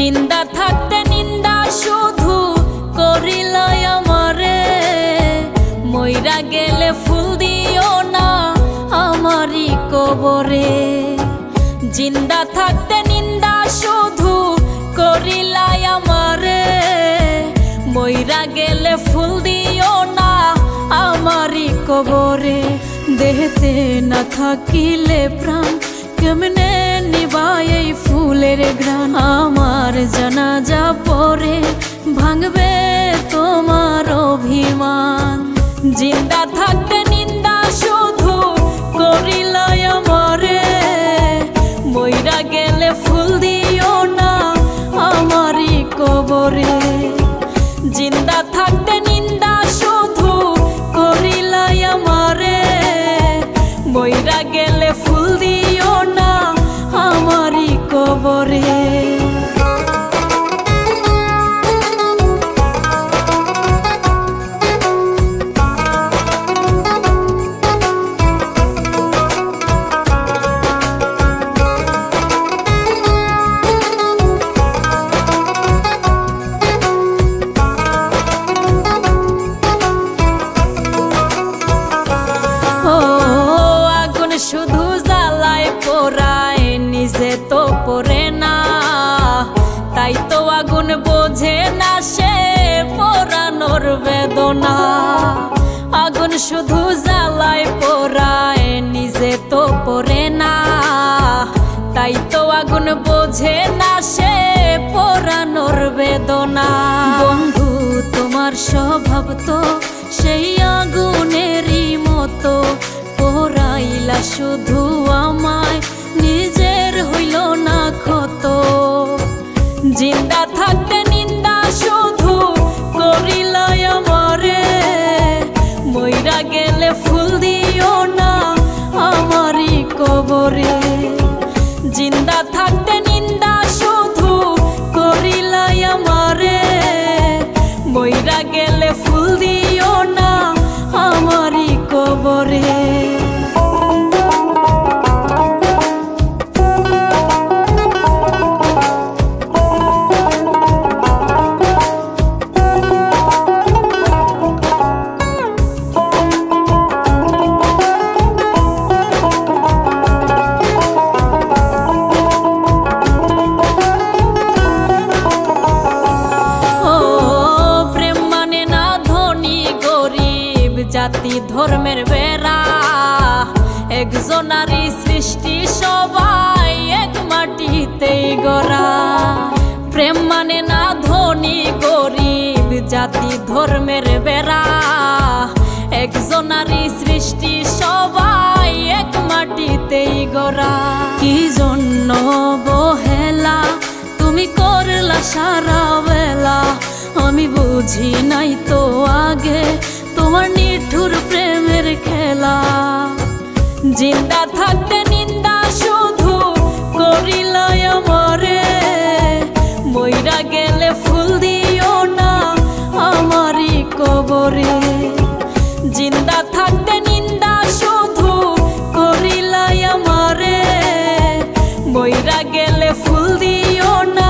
জিন্দা থাকতে নিন্দা শুধু করিলাই আমারে, মইরা গেলে ফুল দিও না আমারই কবরে। জিন্দা থাকতে নিন্দা শুধু করিলাই আমারে, মইরা গেলে ফুল দিও না আমারই কবরে। দেহতে না থাকিলে প্রাণ কেমনে নিবাই এই ফুলের ঘ্রাণ। আমার জানাজা পরে ভাঙবে তোমার অভিমান। জিন্দা থাকতে নিন্দা শুধু করিলাই আমারে, মইরা গেলে ফুল দিও না আমারই কবরে। জিন্দা থাকতে নিন্দা শুধু করিলাই আমারে, মইরা গেলে ফুল দিও না আমারই কবরে। শুধু জ্বালায় পোড়ায় নিজে তো পড়ে না, তাই তো আগুন বোঝে না সে পোড়ানোর বেদনা। আগুন শুধু জ্বালায় পোড়ায় নিজে তো পড়ে না, তাই তো আগুন বোঝে না সে পোড়ানোর বেদনা। বন্ধু তোমার স্বভাব তো সেই আগুনেরই মতো, পোড়াইলা শুধু আমায় নিজের হইল না ক্ষত। জিন্দা থাকতে নিন্দা শুধু করিলাই আমারে, মইরা গেলে ফুল দিও না আমারই কবরে। জিন্দা থাকতে নিন্দা শুধু করিলাই আমারে, মইরা গেলে ফুল দিও না আমারই কবরে। জাতি ধর্মের বেড়া একজনারই সৃষ্টি, সবাই এক মাটিতেই গড়া। প্রেম মানে না ধনী গরিব, জাতি ধর্মের বেড়া একজনারই সৃষ্টি, সবাই এক মাটিতেই গড়া। কি জন্য অবহেলা তুমি করলা সারা বেলা, আমি বুঝি নাই তো আগে তোমার নিঠুর প্রেমের খেলা। জিন্দা থাকতে নিন্দা শুধু করিলাই আমারে, মইরা গেলে ফুল দিও না আমারই কবরে। জিন্দা থাকতে নিন্দা শুধু করিলাই আমারে, মইরা গেলে ফুল দিও না